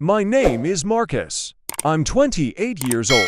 My name is Marcus. I'm 28 years old.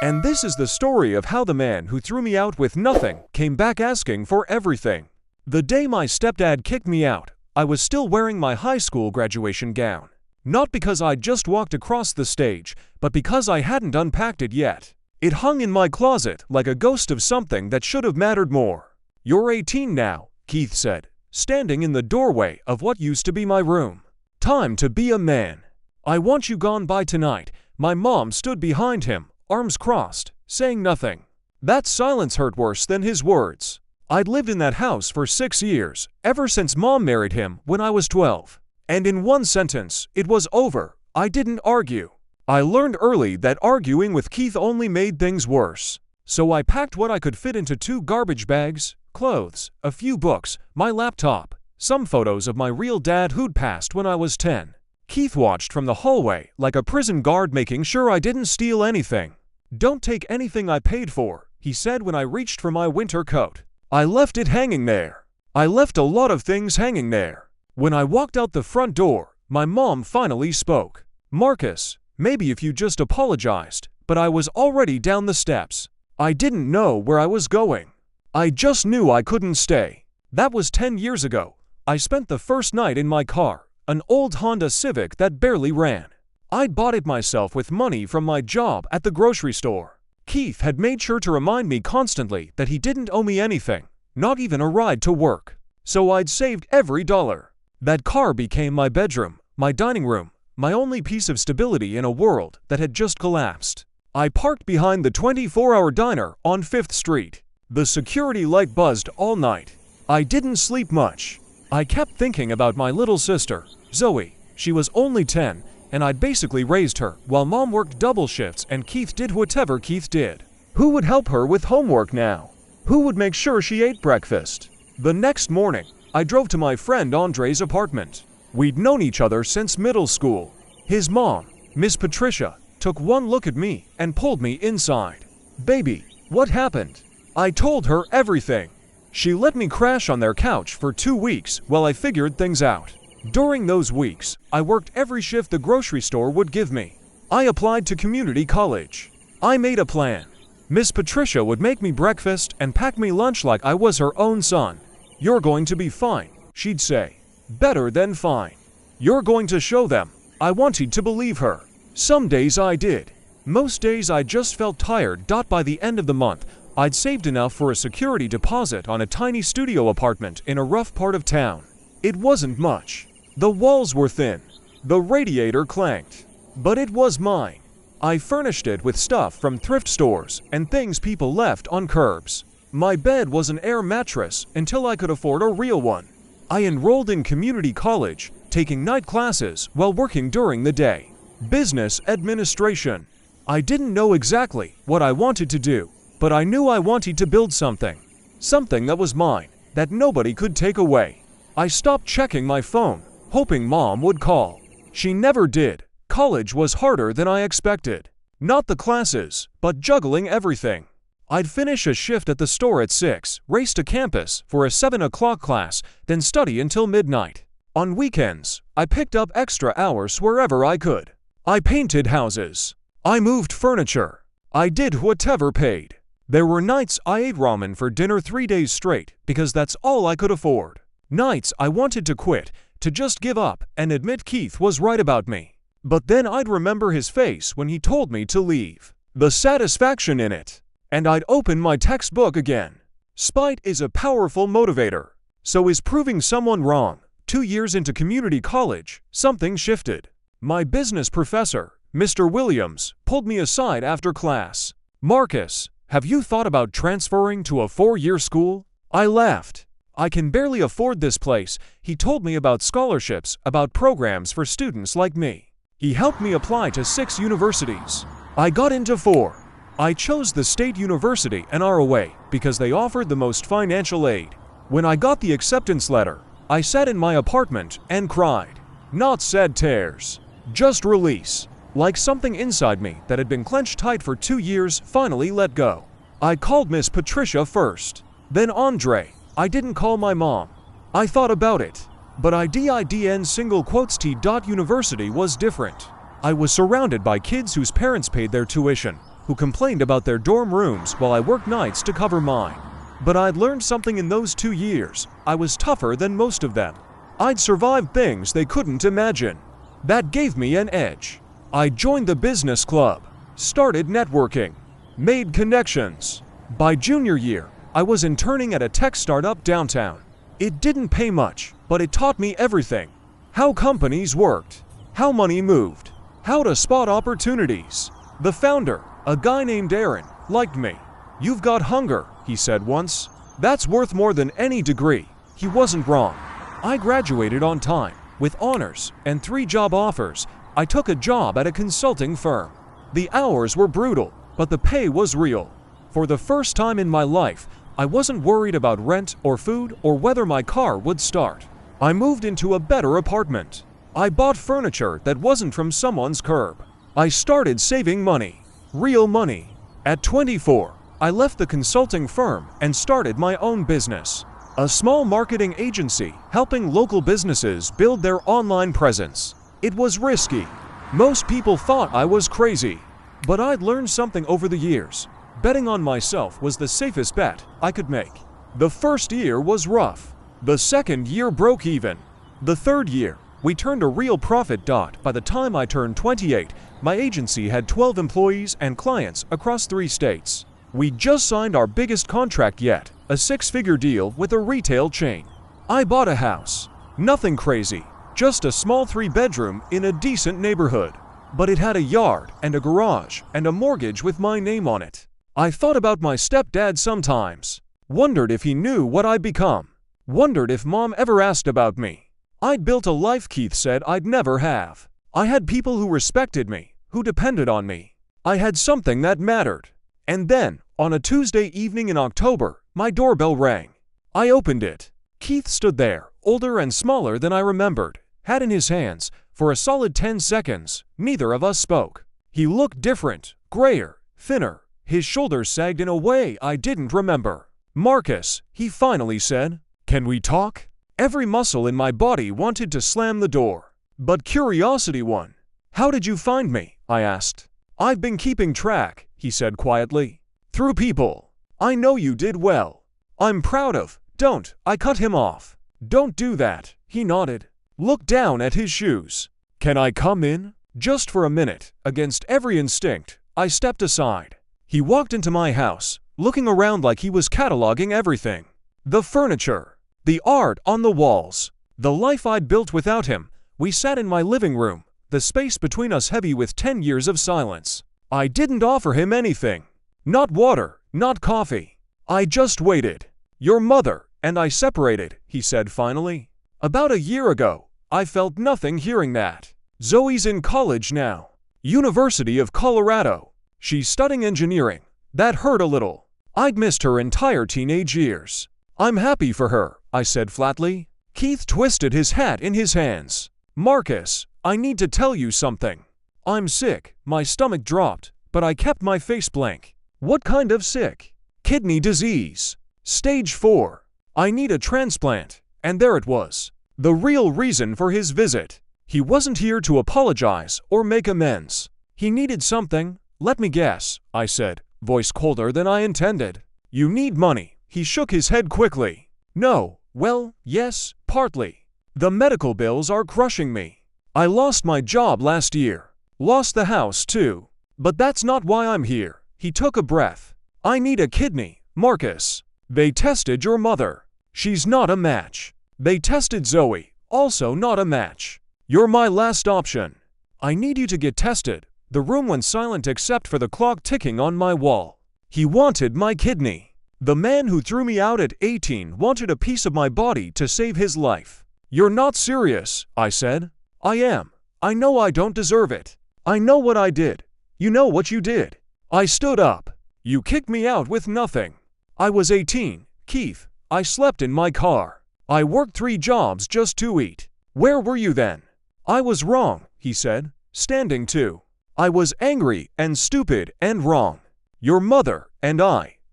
And this is the story of how the man who threw me out with nothing came back asking for everything. The day my stepdad kicked me out, I was still wearing my high school graduation gown. Not because I'd just walked across the stage, but because I hadn't unpacked it yet. It hung in my closet like a ghost of something that should have mattered more. "You're 18 now," Keith said, standing in the doorway of what used to be my room. "Time to be a man. I want you gone by tonight." My mom stood behind him, arms crossed, saying nothing. That silence hurt worse than his words. I'd lived in that house for 6 years, ever since Mom married him when I was 12. And in one sentence, it was over. I didn't argue. I learned early that arguing with Keith only made things worse. So I packed what I could fit into 2 garbage bags, clothes, a few books, my laptop, some photos of my real dad who'd passed when I was 10. Keith watched from the hallway like a prison guard, making sure I didn't steal anything. "Don't take anything I paid for," he said when I reached for my winter coat. I left it hanging there. I left a lot of things hanging there. When I walked out the front door, my mom finally spoke. "Marcus, maybe if you just apologized," but I was already down the steps. I didn't know where I was going. I just knew I couldn't stay. That was 10 years ago. I spent the first night in my car, an old Honda Civic that barely ran. I'd bought it myself with money from my job at the grocery store. Keith had made sure to remind me constantly that he didn't owe me anything, not even a ride to work. So I'd saved every dollar. That car became my bedroom, my dining room, my only piece of stability in a world that had just collapsed. I parked behind the 24-hour diner on 5th Street. The security light buzzed all night. I didn't sleep much. I kept thinking about my little sister, Zoe. She was only 10, and I'd basically raised her while Mom worked double shifts and Keith did whatever Keith did. Who would help her with homework now? Who would make sure she ate breakfast? The next morning, I drove to my friend Andre's apartment. We'd known each other since middle school. His mom, Miss Patricia, took one look at me and pulled me inside. "Baby, what happened?" I told her everything. She let me crash on their couch for 2 weeks while I figured things out. During those weeks, I worked every shift the grocery store would give me. I applied to community college. I made a plan. Miss Patricia would make me breakfast and pack me lunch like I was her own son. "You're going to be fine," she'd say. "Better than fine. You're going to show them." I wanted to believe her. Some days I did. Most days I just felt tired. By the end of the month, I'd saved enough for a security deposit on a tiny studio apartment in a rough part of town. It wasn't much. The walls were thin. The radiator clanked. But it was mine. I furnished it with stuff from thrift stores and things people left on curbs. My bed was an air mattress until I could afford a real one. I enrolled in community college, taking night classes while working during the day. Business administration. I didn't know exactly what I wanted to do, but I knew I wanted to build something. Something that was mine, that nobody could take away. I stopped checking my phone, hoping Mom would call. She never did. College was harder than I expected. Not the classes, but juggling everything. I'd finish a shift at the store at 6, race to campus for a 7 o'clock class, then study until midnight. On weekends, I picked up extra hours wherever I could. I painted houses. I moved furniture. I did whatever paid. There were nights I ate ramen for dinner 3 days straight because that's all I could afford. Nights I wanted to quit, to just give up and admit Keith was right about me. But then I'd remember his face when he told me to leave. The satisfaction in it. And I'd open my textbook again. Spite is a powerful motivator. So is proving someone wrong. 2 years into community college, something shifted. My business professor, Mr. Williams, pulled me aside after class. "Marcus, have you thought about transferring to a 4-year school?" I laughed. "I can barely afford this place." He told me about scholarships, about programs for students like me. He helped me apply to 6 universities. I got into 4. I chose the State University and ROA because they offered the most financial aid. When I got the acceptance letter, I sat in my apartment and cried. Not sad tears, just release. Like something inside me that had been clenched tight for 2 years finally let go. I called Miss Patricia first, then Andre. I didn't call my mom. I thought about it, but IDIDN single quotes T. University was different. I was surrounded by kids whose parents paid their tuition, who complained about their dorm rooms while I worked nights to cover mine. But I'd learned something in those 2 years. I was tougher than most of them. I'd survived things they couldn't imagine. That gave me an edge. I joined the business club, started networking, made connections. By junior year, I was interning at a tech startup downtown. It didn't pay much, but it taught me everything. How companies worked, how money moved, how to spot opportunities. The founder, a guy named Aaron, liked me. "You've got hunger," he said once. "That's worth more than any degree." He wasn't wrong. I graduated on time, with honors and 3 job offers. I took a job at a consulting firm. The hours were brutal, but the pay was real. For the first time in my life, I wasn't worried about rent or food or whether my car would start. I moved into a better apartment. I bought furniture that wasn't from someone's curb. I started saving money. Real money. At 24, I left the consulting firm and started my own business. A small marketing agency helping local businesses build their online presence. It was risky. Most people thought I was crazy. But I'd learned something over the years. Betting on myself was the safest bet I could make. The first year was rough. The second year broke even. The third year, we turned a real profit. By the time I turned 28, my agency had 12 employees and clients across 3 states. We just signed our biggest contract yet, a 6-figure deal with a retail chain. I bought a house. Nothing crazy, just a small 3-bedroom in a decent neighborhood. But it had a yard and a garage and a mortgage with my name on it. I thought about my stepdad sometimes. Wondered if he knew what I'd become. Wondered if Mom ever asked about me. I'd built a life Keith said I'd never have. I had people who respected me, who depended on me. I had something that mattered. And then, on a Tuesday evening in October, my doorbell rang. I opened it. Keith stood there, older and smaller than I remembered, hat in his hands. For a solid 10 seconds, neither of us spoke. He looked different, grayer, thinner. His shoulders sagged in a way I didn't remember. "Marcus," he finally said, "can we talk?" Every muscle in my body wanted to slam the door. But curiosity won. "How did you find me?" I asked. "I've been keeping track," he said quietly. "Through people. I know you did well. I'm proud of." "Don't," I cut him off. "Don't do that," he nodded. Looked down at his shoes. "Can I come in?" Just for a minute, against every instinct, I stepped aside. He walked into my house, looking around like he was cataloging everything. The furniture, the art on the walls, the life I'd built without him. We sat in my living room, the space between us heavy with 10 years of silence. I didn't offer him anything. Not water, not coffee. I just waited. "Your mother and I separated," he said finally. "About a year ago." I felt nothing hearing that. "Zoe's in college now. University of Colorado. She's studying engineering." That hurt a little. I'd missed her entire teenage years. "I'm happy for her," I said flatly. Keith twisted his hat in his hands. "Marcus, I need to tell you something. I'm sick." My stomach dropped, but I kept my face blank. "What kind of sick?" "Kidney disease. Stage 4. I need a transplant." And there it was. The real reason for his visit. He wasn't here to apologize or make amends. He needed something. "Let me guess," I said, voice colder than I intended. "You need money." He shook his head quickly. "No, well, yes, partly. The medical bills are crushing me. I lost my job last year. Lost the house too. But that's not why I'm here." He took a breath. "I need a kidney, Marcus. They tested your mother. She's not a match. They tested Zoe, also not a match. You're my last option. I need you to get tested." The room went silent except for the clock ticking on my wall. He wanted my kidney. The man who threw me out at 18 wanted a piece of my body to save his life. "You're not serious," I said. "I am. I know I don't deserve it. I know what I did. You know what you did." I stood up. "You kicked me out with nothing. I was 18, Keith. I slept in my car. I worked 3 jobs just to eat. Where were you then?" "I was wrong," he said, standing too. "I was angry and stupid and wrong. Your mother and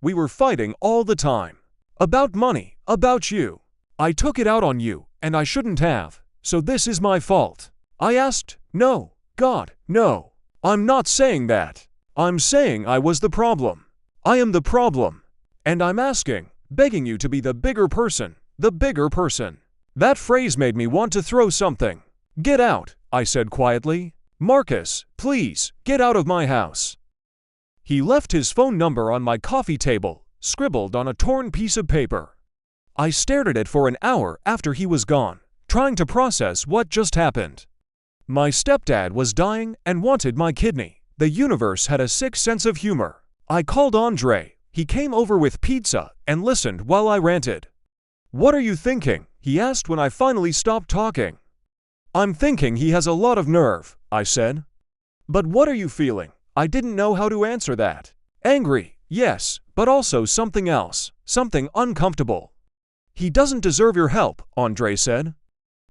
we were fighting all the time. About money, about you. I took it out on you, and I shouldn't have, so this is my fault." I asked, "No, God, no. I'm not saying that. I'm saying I was the problem. I am the problem. And I'm asking, begging you to be the bigger person, the bigger person. That phrase made me want to throw something. Get out, I said quietly. Marcus, please, get out of my house. He left his phone number on my coffee table, scribbled on a torn piece of paper. I stared at it for an hour after he was gone, trying to process what just happened. My stepdad was dying and wanted my kidney. The universe had a sick sense of humor. I called Andre. He came over with pizza and listened while I ranted. What are you thinking? He asked when I finally stopped talking. I'm thinking he has a lot of nerve, I said. But what are you feeling? I didn't know how to answer that. Angry, yes, but also something else, something uncomfortable. He doesn't deserve your help, Andre said.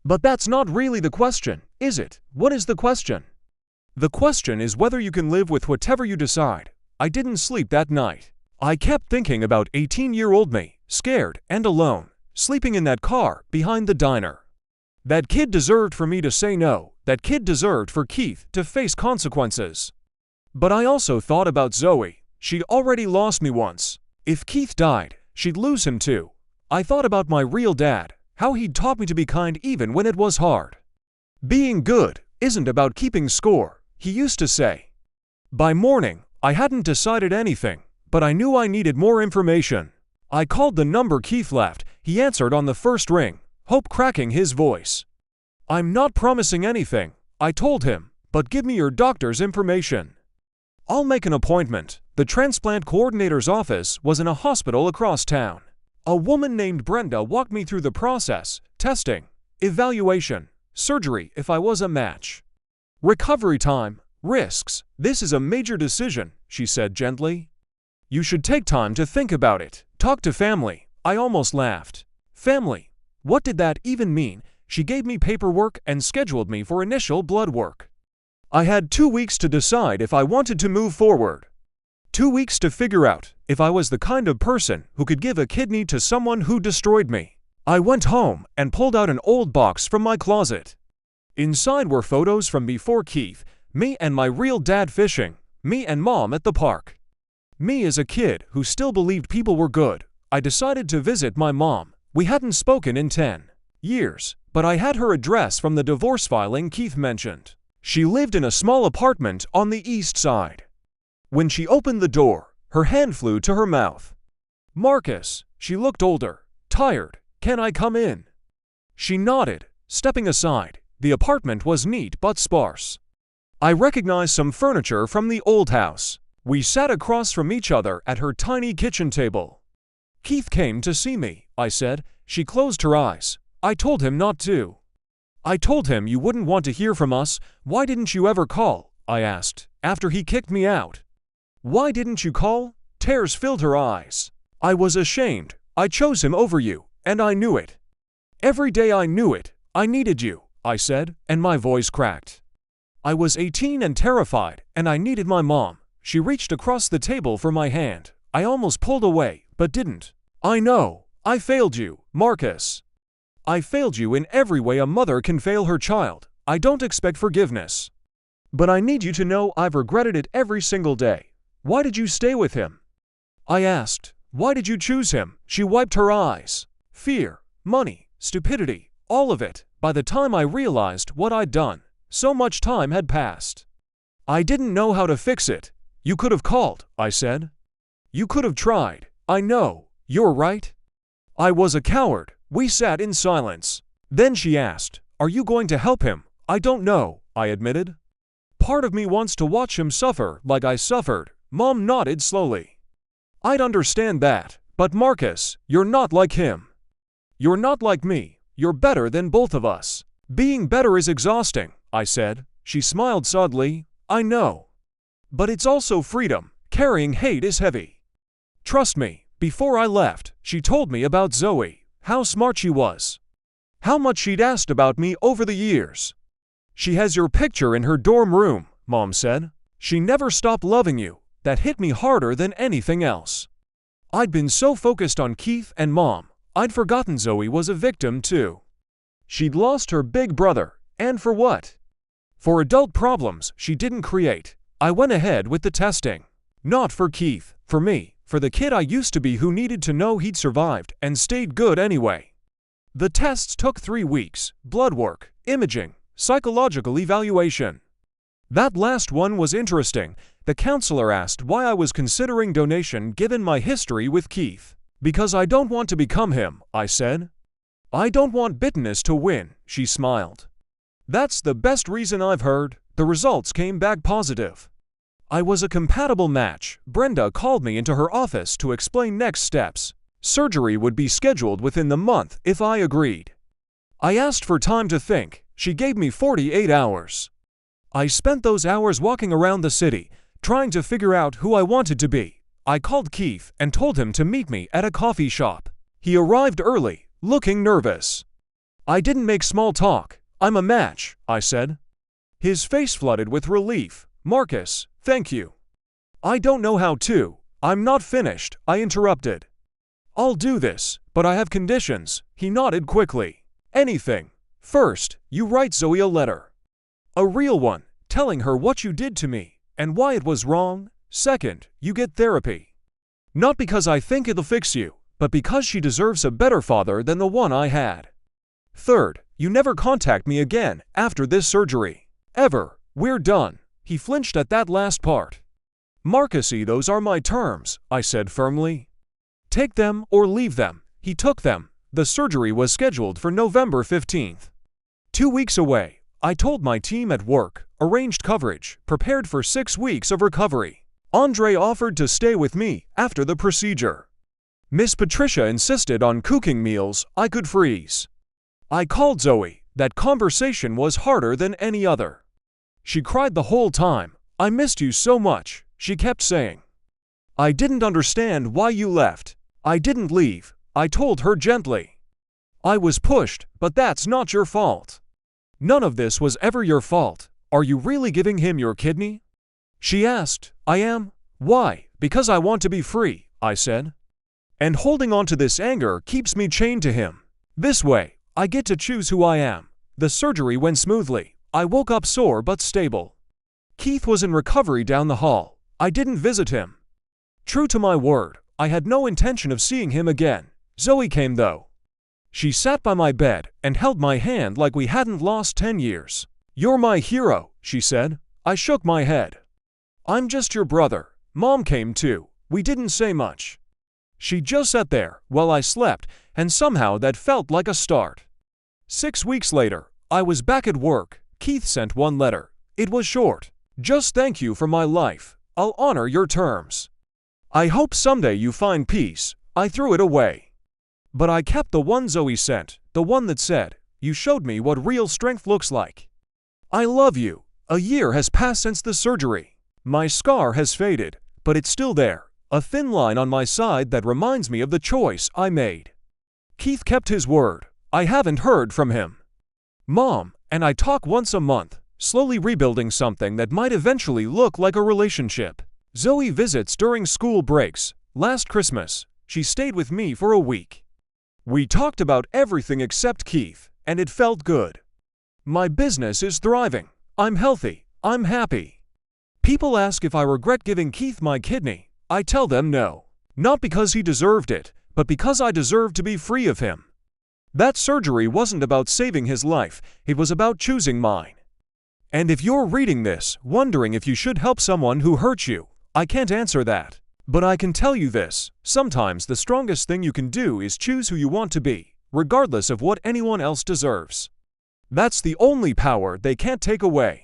But that's not really the question, is it? What is the question? The question is whether you can live with whatever you decide. I didn't sleep that night. I kept thinking about 18-year-old me, scared and alone, sleeping in that car behind the diner. That kid deserved for me to say no. That kid deserved for Keith to face consequences. But I also thought about Zoe. She'd already lost me once. If Keith died, she'd lose him too. I thought about my real dad, how he'd taught me to be kind even when it was hard. Being good isn't about keeping score, he used to say. By morning, I hadn't decided anything, but I knew I needed more information. I called the number Keith left. He answered on the first ring, hope cracking his voice. I'm not promising anything, I told him, but give me your doctor's information. I'll make an appointment. The transplant coordinator's office was in a hospital across town. A woman named Brenda walked me through the process, testing, evaluation, surgery if I was a match. Recovery time, risks, this is a major decision, she said gently. You should take time to think about it. Talk to family. I almost laughed. Family. What did that even mean? She gave me paperwork and scheduled me for initial blood work. I had 2 weeks to decide if I wanted to move forward. 2 weeks to figure out if I was the kind of person who could give a kidney to someone who destroyed me. I went home and pulled out an old box from my closet. Inside were photos from before Keith, me and my real dad fishing, me and mom at the park. Me as a kid who still believed people were good. I decided to visit my mom. We hadn't spoken in 10 years, but I had her address from the divorce filing Keith mentioned. She lived in a small apartment on the east side. When she opened the door, her hand flew to her mouth. Marcus, she looked older, tired. Can I come in? She nodded, stepping aside. The apartment was neat but sparse. I recognized some furniture from the old house. We sat across from each other at her tiny kitchen table. Keith came to see me, I said. She closed her eyes. I told him not to. I told him you wouldn't want to hear from us. Why didn't you ever call? I asked, after he kicked me out. Why didn't you call? Tears filled her eyes. I was ashamed. I chose him over you, and I knew it. Every day I knew it. I needed you, I said, and my voice cracked. I was 18 and terrified, and I needed my mom. She reached across the table for my hand. I almost pulled away, but didn't. I know. I failed you, Marcus. I failed you in every way a mother can fail her child. I don't expect forgiveness. But I need you to know I've regretted it every single day. Why did you stay with him? I asked. Why did you choose him? She wiped her eyes. Fear, money, stupidity, all of it. By the time I realized what I'd done, so much time had passed. I didn't know how to fix it. You could have called, I said. You could have tried. I know. You're right. I was a coward. We sat in silence. Then she asked, are you going to help him? I don't know, I admitted. Part of me wants to watch him suffer like I suffered. Mom nodded slowly. I'd understand that, but Marcus, you're not like him. You're not like me. You're better than both of us. Being better is exhausting, I said. She smiled sadly. I know. But it's also freedom. Carrying hate is heavy. Trust me. Before I left, she told me about Zoe, how smart she was, how much she'd asked about me over the years. She has your picture in her dorm room, Mom said. She never stopped loving you. That hit me harder than anything else. I'd been so focused on Keith and Mom, I'd forgotten Zoe was a victim too. She'd lost her big brother, and for what? For adult problems she didn't create, I went ahead with the testing. Not for Keith, for me, for the kid I used to be who needed to know he'd survived and stayed good anyway. The tests took 3 weeks: blood work, imaging, psychological evaluation. That last one was interesting. The counselor asked why I was considering donation given my history with Keith. Because I don't want to become him, I said. I don't want bitterness to win, she smiled. That's the best reason I've heard. The results came back positive. I was a compatible match. Brenda called me into her office to explain next steps. Surgery would be scheduled within the month if I agreed. I asked for time to think. She gave me 48 hours. I spent those hours walking around the city, trying to figure out who I wanted to be. I called Keith and told him to meet me at a coffee shop. He arrived early, looking nervous. I didn't make small talk. I'm a match, I said. His face flooded with relief. Marcus, thank you. I don't know how to. I'm not finished, I interrupted. I'll do this, but I have conditions. He nodded quickly. Anything. First, you write Zoe a letter. A real one, telling her what you did to me and why it was wrong. Second, you get therapy. Not because I think it'll fix you, but because she deserves a better father than the one I had. Third, you never contact me again after this surgery. Ever. We're done. He flinched at that last part. Marcusy, those are my terms, I said firmly. Take them or leave them. He took them. The surgery was scheduled for November 15th. 2 weeks away. I told my team at work, arranged coverage, prepared for 6 weeks of recovery. Andre offered to stay with me after the procedure. Miss Patricia insisted on cooking meals I could freeze. I called Zoe. That conversation was harder than any other. She cried the whole time. I missed you so much, she kept saying. I didn't understand why you left. I didn't leave, I told her gently. I was pushed, but that's not your fault. None of this was ever your fault. Are you really giving him your kidney? She asked. I am. Why? Because I want to be free, I said. And holding on to this anger keeps me chained to him. This way, I get to choose who I am. The surgery went smoothly. I woke up sore but stable. Keith was in recovery down the hall. I didn't visit him. True to my word, I had no intention of seeing him again. Zoe came though. She sat by my bed and held my hand like we hadn't lost 10 years. You're my hero, she said. I shook my head. I'm just your brother. Mom came too. We didn't say much. She just sat there while I slept, and somehow that felt like a start. 6 weeks later, I was back at work. Keith sent one letter. It was short. Just thank you for my life. I'll honor your terms. I hope someday you find peace. I threw it away. But I kept the one Zoe sent, the one that said, you showed me what real strength looks like. I love you. A year has passed since the surgery. My scar has faded, but it's still there, a thin line on my side that reminds me of the choice I made. Keith kept his word. I haven't heard from him. Mom and I talk once a month, slowly rebuilding something that might eventually look like a relationship. Zoe visits during school breaks. Last Christmas, she stayed with me for a week. We talked about everything except Keith, and it felt good. My business is thriving. I'm healthy. I'm happy. People ask if I regret giving Keith my kidney. I tell them no. Not because he deserved it, but because I deserved to be free of him. That surgery wasn't about saving his life, it was about choosing mine. And if you're reading this, wondering if you should help someone who hurt you, I can't answer that. But I can tell you this, sometimes the strongest thing you can do is choose who you want to be, regardless of what anyone else deserves. That's the only power they can't take away.